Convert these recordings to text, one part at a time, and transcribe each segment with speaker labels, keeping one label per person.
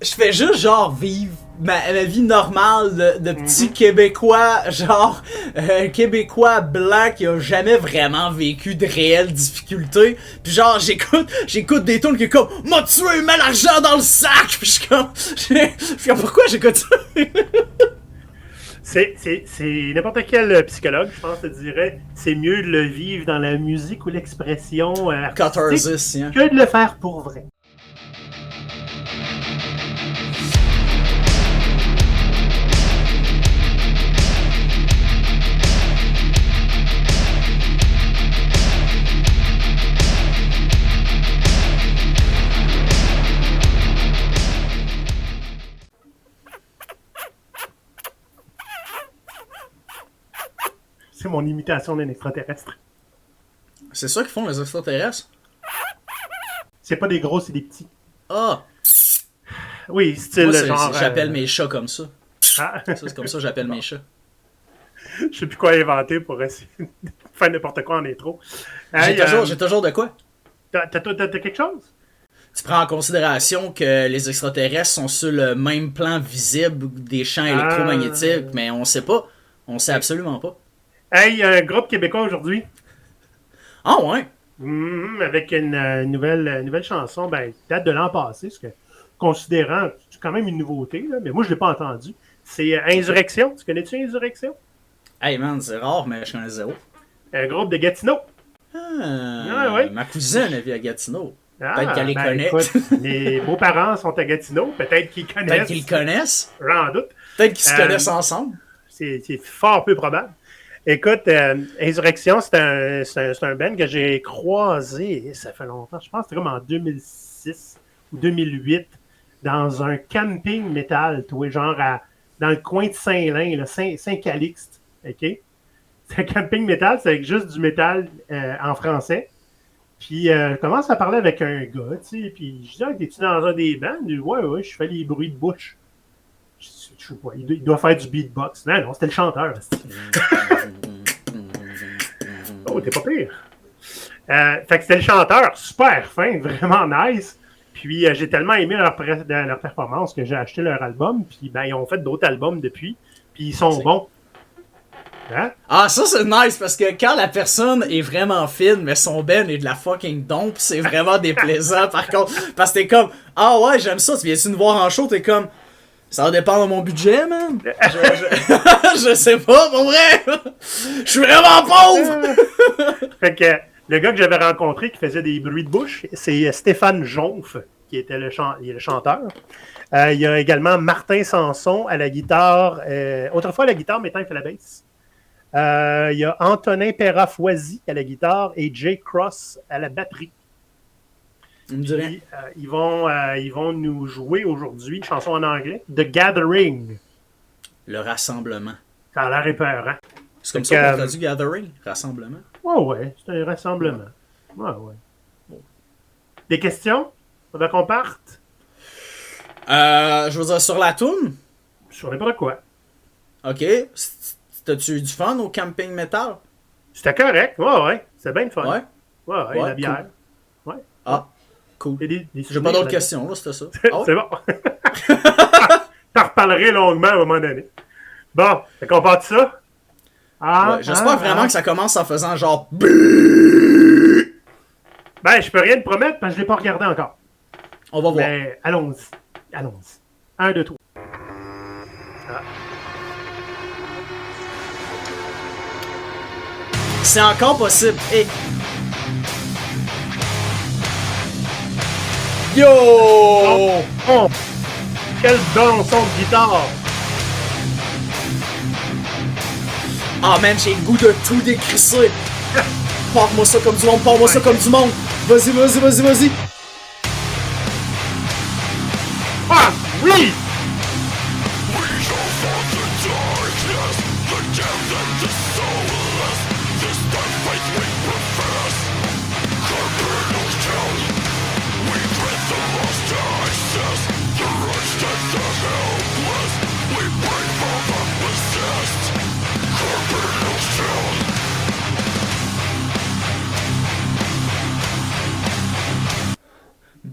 Speaker 1: je fais juste genre vivre ma vie normale de petit Québécois, genre Québécois blanc qui a jamais vraiment vécu de réelles difficultés. Puis genre j'écoute des tunes qui est comme m'a tué, mets l'argent dans le sac. Puis je suis comme pourquoi j'écoute ça?
Speaker 2: C'est n'importe quel psychologue, je pense, te dirait c'est mieux de le vivre dans la musique ou l'expression
Speaker 1: Catharsis, hein?
Speaker 2: que de le faire pour vrai. C'est mon imitation d'un extraterrestre.
Speaker 1: C'est ça qu'ils font les extraterrestres?
Speaker 2: C'est pas des gros, c'est des petits.
Speaker 1: Ah!
Speaker 2: Oui, style
Speaker 1: Moi,
Speaker 2: genre...
Speaker 1: j'appelle mes chats comme ça.
Speaker 2: Ah.
Speaker 1: Ça, c'est comme ça que j'appelle mes chats.
Speaker 2: Je sais plus quoi inventer pour essayer de faire n'importe quoi en intro.
Speaker 1: J'ai toujours de quoi?
Speaker 2: T'as quelque chose?
Speaker 1: Tu prends en considération que les extraterrestres sont sur le même plan visible des champs électromagnétiques, mais on sait pas. On sait absolument pas.
Speaker 2: Hey, il y a un groupe québécois aujourd'hui.
Speaker 1: Ah ouais?
Speaker 2: Avec une nouvelle chanson, date de l'an passé, ce que, considérant, c'est quand même une nouveauté, là, mais moi je l'ai pas entendu. C'est Insurrection. Tu connais-tu Insurrection?
Speaker 1: Hey man, c'est rare, mais je connais zéro.
Speaker 2: Un groupe de Gatineau.
Speaker 1: Ouais. Ma cousine elle vit à Gatineau. Peut-être qu'elle les connaît.
Speaker 2: Écoute, mes beaux-parents sont à Gatineau, peut-être qu'ils connaissent.
Speaker 1: Peut-être qu'ils le connaissent.
Speaker 2: J'en doute.
Speaker 1: Peut-être qu'ils se connaissent ensemble.
Speaker 2: C'est fort peu probable. Écoute, Insurrection, c'est un band que j'ai croisé, ça fait longtemps, je pense que c'était comme en 2006 ou 2008, dans un camping métal, genre dans le coin de Saint-Lin, Saint-Calixte, ok? C'est un camping métal, c'est avec juste du métal en français. Puis je commence à parler avec un gars, tu sais, puis je dis, t'es-tu dans un des bands? Il dit, ouais, je fais les bruits de bouche. Je sais pas, il doit faire du beatbox. Non, c'était le chanteur. Oh, t'es pas pire. Fait que c'était le chanteur, super fin, vraiment nice. Puis j'ai tellement aimé leur performance que j'ai acheté leur album. Puis ils ont fait d'autres albums depuis. Puis ils sont bons. Hein?
Speaker 1: Ah, ça c'est nice parce que quand la personne est vraiment fine, mais son ben est de la fucking dompe, c'est vraiment déplaisant par contre. Parce que t'es comme, ah ouais, j'aime ça, tu viens-tu nous voir en show, t'es comme, ça va dépendre de mon budget, man. Je sais pas, pour vrai. Je suis vraiment pauvre.
Speaker 2: Fait que le gars que j'avais rencontré qui faisait des bruits de bouche, c'est Stéphane Jonf, qui était le chanteur. Il y a également Martin Sanson à la guitare. Autrefois à la guitare, maintenant il fait la basse. Il y a Antonin Perra-Foisy à la guitare et Jay Cross à la batterie. Puis, ils vont nous jouer aujourd'hui une chanson en anglais, The Gathering.
Speaker 1: Le rassemblement.
Speaker 2: Ça a l'air épeurant.
Speaker 1: C'est comme ça qu'on traduit Gathering, rassemblement.
Speaker 2: Ouais, c'est un rassemblement. Ouais. Bon. Des questions? Faudrait qu'on parte?
Speaker 1: Je veux dire, sur la toune?
Speaker 2: Sur n'importe quoi.
Speaker 1: Ok. T'as-tu eu du fun au camping metal?
Speaker 2: C'était correct, ouais. C'était bien le fun.
Speaker 1: Ouais,
Speaker 2: la bière.
Speaker 1: Cool. Ouais. Ah, cool.
Speaker 2: J'ai
Speaker 1: pas d'autres questions, là, c'était ça.
Speaker 2: C'est bon. T'en reparlerai longuement à un moment donné. Bon, fait qu'on part de ça?
Speaker 1: J'espère vraiment que ça commence en faisant genre...
Speaker 2: je peux rien te promettre parce que je l'ai pas regardé encore.
Speaker 1: On va voir.
Speaker 2: Mais allons-y. 1, 2, 3.
Speaker 1: C'est encore possible. Et... Yo!
Speaker 2: Oh! Quel bon son de guitare!
Speaker 1: Ah man, j'ai le goût de tout décrisser. Pars-moi ça comme du monde, ça comme du monde. Vas-y.
Speaker 2: Ah, oui!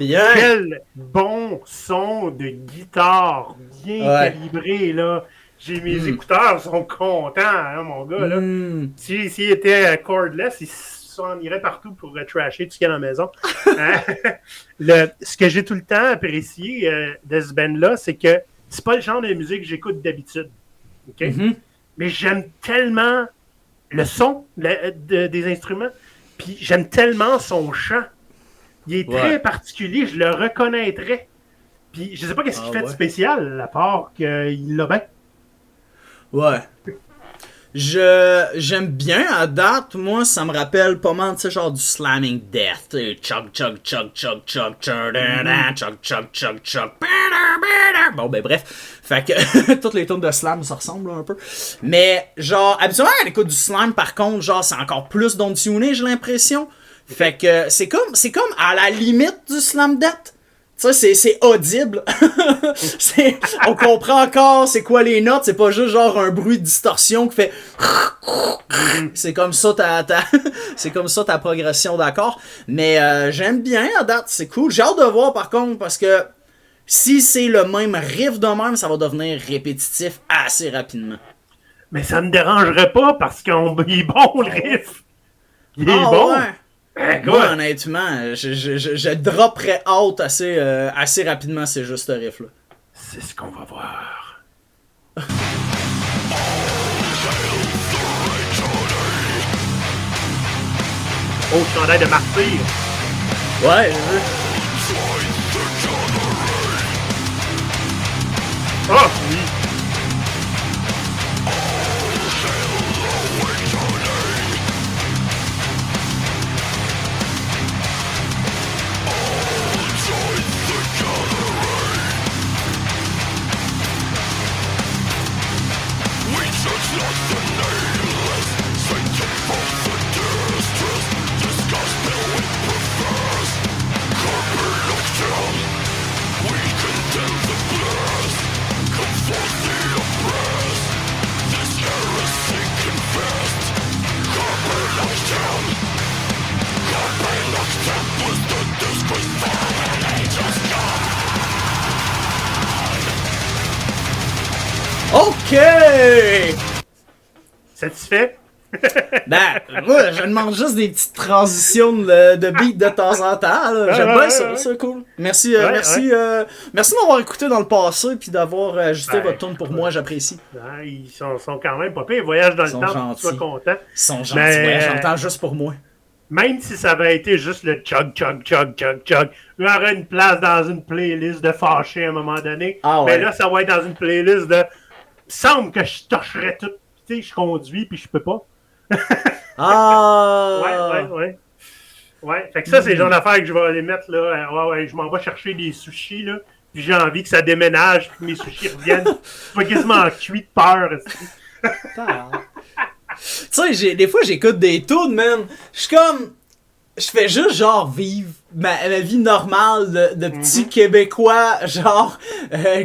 Speaker 1: Bien.
Speaker 2: Quel bon son de guitare bien calibré, là. J'ai mes écouteurs, ils sont contents, hein, mon gars, là. S'il était cordless, il s'en irait partout pour trasher tout ce qu'il y a dans la maison. Hein? Ce que j'ai tout le temps apprécié de ce band-là, c'est que c'est pas le genre de musique que j'écoute d'habitude. Okay? Mais j'aime tellement le son des instruments, puis j'aime tellement son chant. Il est très particulier, je le reconnaîtrais. Puis je sais pas qu'est-ce qu'il fait de spécial, à part qu'il l'a bien.
Speaker 1: Ouais. J'aime bien à date, moi ça me rappelle pas mal, tu sais, genre du slamming death, chug chug chug chug chug chug chug chug chug chug. Bon ben bref, fait que toutes les tunes de slam ça ressemble là, un peu. Mais genre habituellement à l'écoute du slam par contre, genre c'est encore plus down-tuné, j'ai l'impression. Fait que c'est comme à la limite du slam death. Tu sais, c'est audible. On comprend encore c'est quoi les notes. C'est pas juste genre un bruit de distorsion qui fait... C'est comme ça c'est comme ça ta progression d'accords. Mais j'aime bien à date, c'est cool. J'ai hâte de voir par contre parce que si c'est le même riff de même, ça va devenir répétitif assez rapidement.
Speaker 2: Mais ça me dérangerait pas parce qu'il est bon le riff. Il est bon. Ouais.
Speaker 1: Moi, honnêtement, je dropperais out assez rapidement ces juste riffs-là.
Speaker 2: C'est ce qu'on va voir. Oh, chandail de martyr.
Speaker 1: Ouais,
Speaker 2: oh, oui.
Speaker 1: OK!
Speaker 2: Satisfait?
Speaker 1: Ben, moi, je demande juste des petites transitions de beat de temps en temps. Là. J'aime bien ça, c'est cool. Merci, merci de m'avoir écouté dans le passé puis d'avoir ajusté votre tune pour moi, j'apprécie.
Speaker 2: Ils sont quand même pas pires, ils voyagent dans le temps pour que tu sois content.
Speaker 1: Ils sont gentils, voyagent dans le temps juste pour moi.
Speaker 2: Même si ça avait été juste le chug, chug, chug, chug, chug, il y aurait une place dans une playlist de fâché à un moment donné. Mais là, ça va être dans une playlist de... Il semble que je torcherais tout. Tu sais, je conduis puis je peux pas. Ouais, fait que ça, c'est le genre d'affaires que je vais aller mettre là. Je m'en vais chercher des sushis là. Puis j'ai envie que ça déménage puis que mes sushis reviennent. Je vais quasiment cuit de peur.
Speaker 1: Tu sais, des fois j'écoute des tunes, man. Je suis comme. Je fais juste genre vivre ma vie normale de petit Québécois, genre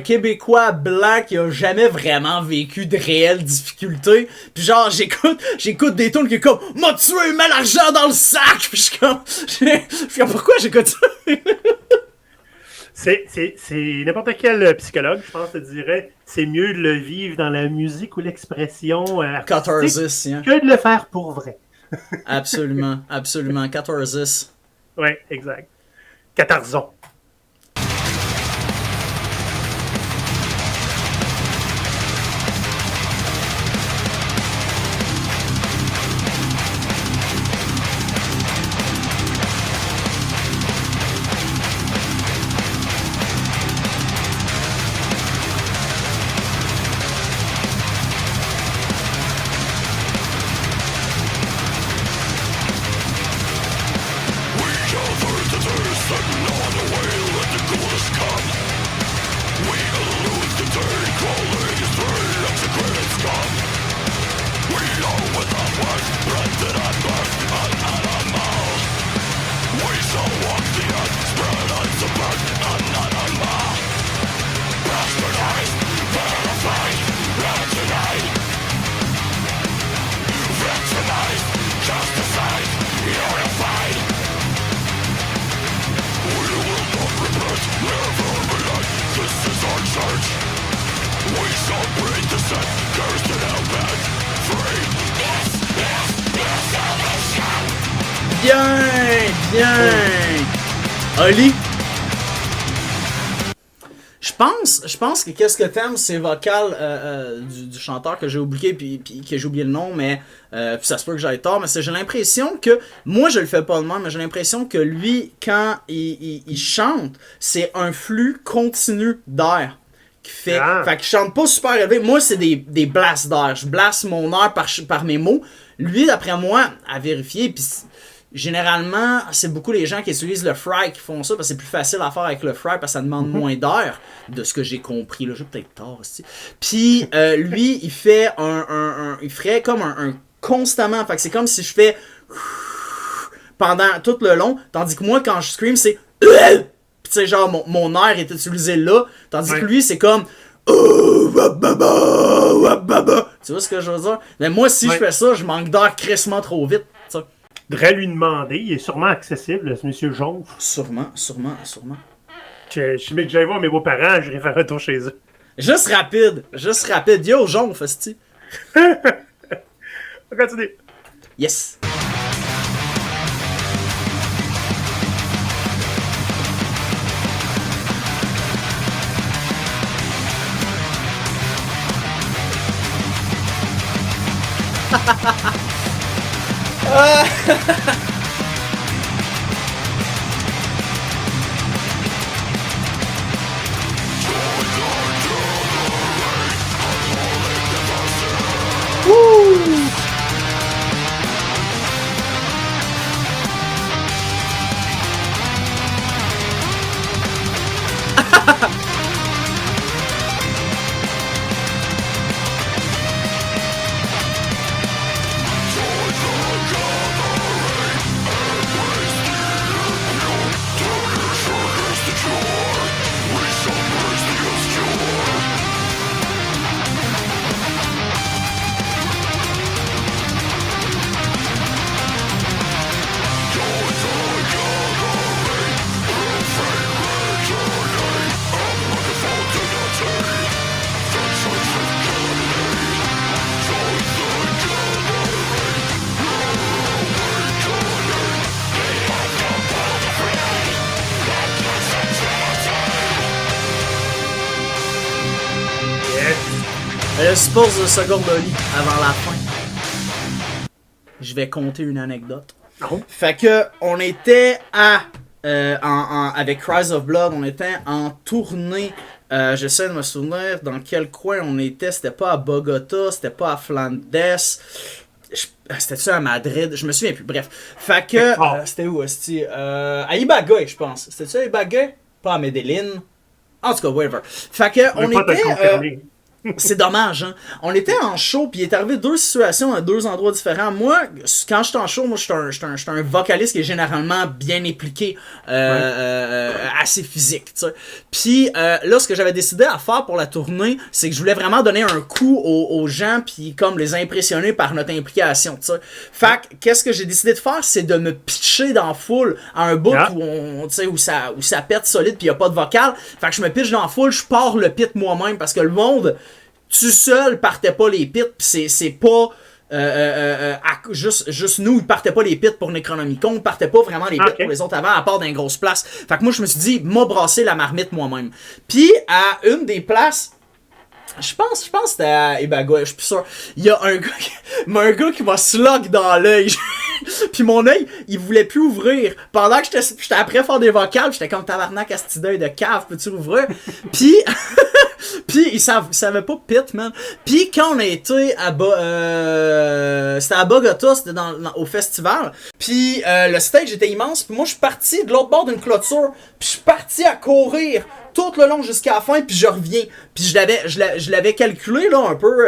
Speaker 1: Québécois blanc qui a jamais vraiment vécu de réelles difficultés. Puis genre j'écoute des tunes qui est comme m'a tué, mets l'argent dans le sac. Puis je suis comme pourquoi j'écoute ça?
Speaker 2: C'est n'importe quel psychologue, je pense, te dirait c'est mieux de le vivre dans la musique ou l'expression
Speaker 1: catharsis, hein?
Speaker 2: Que de le faire pour vrai.
Speaker 1: Absolument, absolument. Catharsis.
Speaker 2: Oui, exact. Catharson.
Speaker 3: Another
Speaker 1: Bien! Oli? Je pense que qu'est-ce que t'aimes, c'est vocal du chanteur que j'ai oublié, puis que j'ai oublié le nom, mais puis ça se peut que j'aille tort, mais j'ai l'impression que, moi je le fais pas de même, mais j'ai l'impression que lui, quand il chante, c'est un flux continu d'air qui fait, fait qu'il chante pas super élevé. Moi c'est des blasts d'air, je blasse mon air par mes mots. Lui, d'après moi, à vérifier, puis généralement, c'est beaucoup les gens qui utilisent le fry qui font ça parce que c'est plus facile à faire avec le fry parce que ça demande moins d'air, de ce que j'ai compris. Là, j'ai peut-être tort aussi. Puis lui, il fait il ferait comme un constamment. Fait que c'est comme si je fais pendant tout le long, tandis que moi, quand je scream, c'est puis tu sais, genre mon air est utilisé là, tandis que lui, c'est comme tu vois ce que je veux dire? Mais moi, si je fais ça, je manque d'air crissement trop vite. T'sais.
Speaker 2: Devrais lui demander, il est sûrement accessible, ce monsieur Jonf.
Speaker 1: Sûrement.
Speaker 2: Je suis que j'allais voir mes beaux-parents, j'irai faire un tour chez eux.
Speaker 1: Juste rapide. Yo, Jonf, esti.
Speaker 2: On continue.
Speaker 1: Yes. Je suppose de seconde de lit avant la fin. Je vais compter une anecdote.
Speaker 2: Oh.
Speaker 1: Fait que on était avec Cries of Blood, on était en tournée. J'essaie de me souvenir dans quel coin on était. C'était pas à Bogota, c'était pas à Flandes. C'était-tu à Madrid? Je me souviens plus. Bref. Fait que. C'était où, c'était à Ibagué, je pense. C'était-tu à Ibagué? Pas à Medellin. En tout cas, whatever. Fait que on était. C'est dommage, hein. On était en show, puis il est arrivé deux situations à deux endroits différents. Moi, quand je suis en show, moi, je suis un vocaliste qui est généralement bien impliqué, assez physique, tu sais. Puis là, ce que j'avais décidé à faire pour la tournée, c'est que je voulais vraiment donner un coup aux gens, puis comme les impressionner par notre implication, tu sais. Fait que, qu'est-ce que j'ai décidé de faire, c'est de me pitcher dans la foule à un bout où ça pète solide, puis il n'y a pas de vocal. Fait que je me pitche dans la foule, je pars le pit moi-même, parce que le monde... Tu seul partais pas les pits, pis c'est pas juste nous, ils partaient pas les pits pour Necronomicon, ils partaient pas vraiment les pits pour les autres avant, à part dans une grosse place. Fait que moi je me suis dit, m'a brassé la marmite moi-même. Puis à une des places, je pense que c'était à Ibagué, je suis plus sûr. Il y a un gars qui m'a slug dans l'œil. Puis mon œil, il voulait plus ouvrir. Pendant que j'étais après faire des vocales, j'étais comme tabarnak à cet œil de cave, peux-tu ouvrir? Puis puis il savait pas pit, man. Puis quand on a été c'était à Bogota, c'était au festival. Puis le stage était immense. Puis moi je suis parti de l'autre bord d'une clôture. Puis je suis parti à courir tout le long jusqu'à la fin, puis je reviens. Puis je l'avais calculé là un peu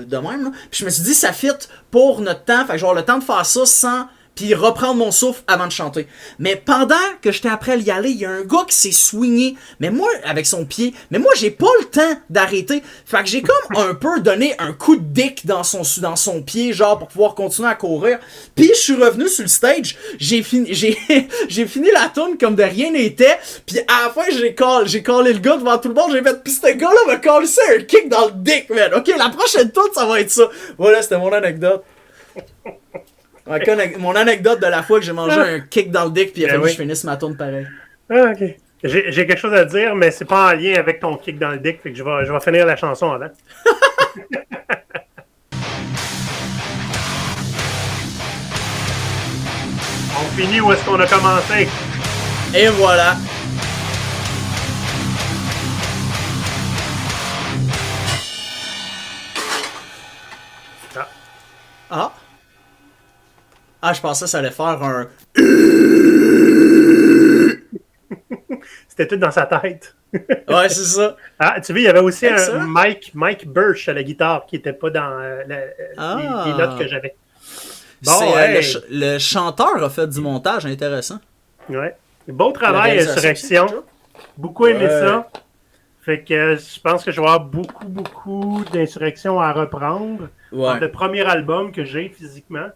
Speaker 1: de même. Là. Puis je me suis dit ça fit pour notre temps. Fait que genre le temps de faire ça sans puis reprendre mon souffle avant de chanter. Mais pendant que j'étais après y aller, il y a un gars qui s'est swingé, mais moi, avec son pied, mais moi, j'ai pas le temps d'arrêter. Fait que j'ai comme un peu donné un coup de dick dans son pied, genre, pour pouvoir continuer à courir. Puis je suis revenu sur le stage, j'ai fini la tune comme de rien n'était, puis à la fin, j'ai callé le gars devant tout le monde, j'ai fait, pis ce gars-là m'a callé ça un kick dans le dick, man. Ok, la prochaine tune, ça va être ça. Voilà, c'était mon anecdote. Mon anecdote de la fois que j'ai mangé un kick dans le dick puis il a fallu que je finisse ma tourne pareil.
Speaker 2: Ah, ok. J'ai quelque chose à dire, mais c'est pas en lien avec ton kick dans le dick, fait que je vais finir la chanson avant. On finit où est-ce qu'on a commencé.
Speaker 1: Et voilà. Ah. Ah, je pensais que ça allait faire un...
Speaker 2: C'était tout dans sa tête.
Speaker 1: Ouais, c'est ça.
Speaker 2: Ah, tu vois, il y avait aussi un Mike Birch à la guitare qui n'était pas dans les notes que j'avais.
Speaker 1: Bon, le chanteur a fait du montage intéressant.
Speaker 2: Ouais. Beau travail, Insurrection. Beaucoup aimé ça. Fait que je pense que je vais avoir beaucoup d'Insurrection à reprendre. Ouais. Le premier album que j'ai physiquement.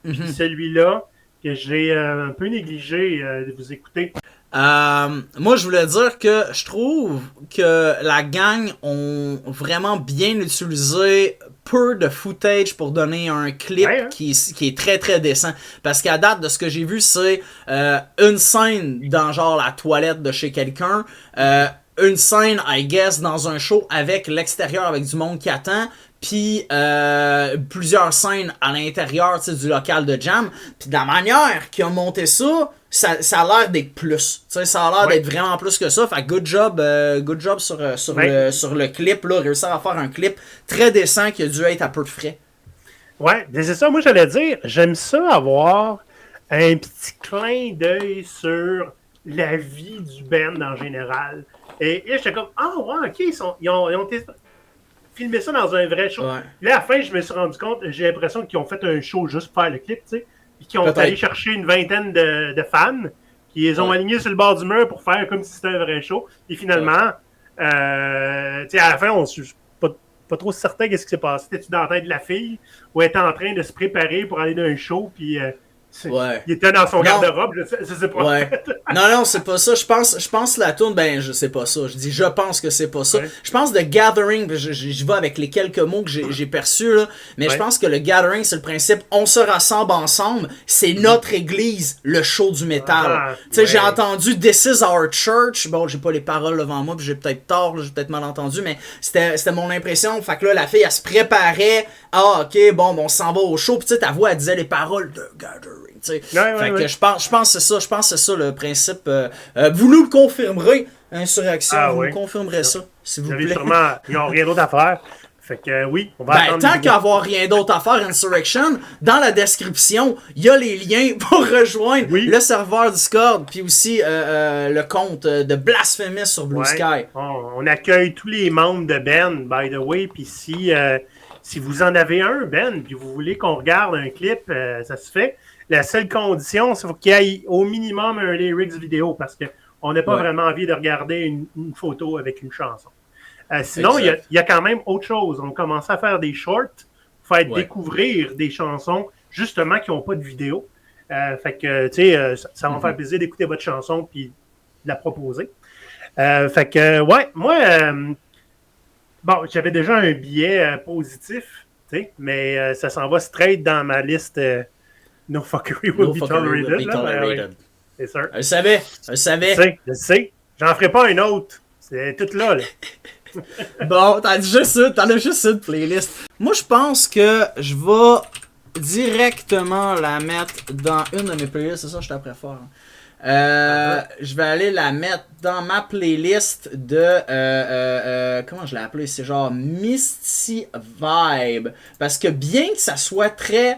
Speaker 2: Puis celui-là que j'ai un peu négligé de vous écouter.
Speaker 1: Moi, je voulais dire que je trouve que la gang ont vraiment bien utilisé peu de footage pour donner un clip qui est très très décent. Parce qu'à date de ce que j'ai vu, c'est une scène dans genre la toilette de chez quelqu'un, une scène, I guess, dans un show avec l'extérieur, avec du monde qui attend, puis plusieurs scènes à l'intérieur du local de jam. Puis de la manière qu'ils ont monté ça a l'air d'être plus. T'sais, ça a l'air d'être vraiment plus que ça. Fait good job sur le clip. Là, réussir à faire un clip très décent qui a dû être à peu de frais.
Speaker 2: Ouais, c'est ça. Moi, j'allais dire, j'aime ça avoir un petit clin d'œil sur la vie du band en général. Et j'étais comme, ok, ils ont filmé ça dans un vrai show. Ouais. Là, à la fin, je me suis rendu compte, j'ai l'impression qu'ils ont fait un show juste pour faire le clip, tu sais. Puis qu'ils ont allé chercher une vingtaine de fans, qui les ont alignés sur le bord du mur pour faire comme si c'était un vrai show. Et finalement, tu sais, à la fin, on ne suis pas trop certain qu'est-ce qui s'est passé. Étais-tu dans la tête de la fille ou elle était en train de se préparer pour aller dans un show, puis il était dans son garde-robe, je sais pas.
Speaker 1: Ouais. Non, c'est pas ça. Je pense la tourne, je sais pas ça. Je pense que c'est pas ça. Ouais. Je pense The Gathering, je vais avec les quelques mots que j'ai perçus, là, mais je pense que le Gathering, c'est le principe, on se rassemble ensemble, c'est notre église, le show du métal. Tu sais, j'ai entendu This is our church, bon, j'ai pas les paroles devant moi, puis j'ai peut-être tort, j'ai peut-être mal entendu, mais c'était mon impression. Fait que là, la fille, elle se préparait, ok, bon, on s'en va au show, puis tu sais, ta voix, elle disait les paroles de Gathering. Que je pense que c'est ça le principe. Vous nous le confirmerez, Insurrection, vous nous confirmerez ça, s'il vous plaît.
Speaker 2: Sûrement, ils n'ont rien d'autre à faire. Fait que oui, on va attendre.
Speaker 1: Tant qu'à avoir rien d'autre à faire, Insurrection, dans la description, il y a les liens pour rejoindre le serveur Discord, puis aussi le compte de Blasphemous sur Blue Sky.
Speaker 2: On accueille tous les membres de Ben, by the way, puis si vous en avez un, Ben, puis vous voulez qu'on regarde un clip, ça se fait. La seule condition, c'est qu'il y ait au minimum un lyrics vidéo parce qu'on n'a pas vraiment envie de regarder une photo avec une chanson. Sinon, il y a quand même autre chose. On commence à faire des shorts pour faire découvrir des chansons justement qui n'ont pas de vidéo. Fait que, tu sais, ça va me faire plaisir d'écouter votre chanson puis de la proposer. Fait que, moi, j'avais déjà un billet positif, tu sais, mais ça s'en va straight dans ma liste. No fuckery will be tolerated. C'est sûr.
Speaker 1: Je savais.
Speaker 2: Je sais. J'en ferai pas un autre. C'est tout là.
Speaker 1: Bon, t'en as juste une playlist. Moi, je pense que je vais directement la mettre dans une de mes playlists. C'est ça, je suis après fort. Je vais aller la mettre dans ma playlist de comment je l'ai appelé, c'est genre Misty Vibe, parce que bien que ça soit très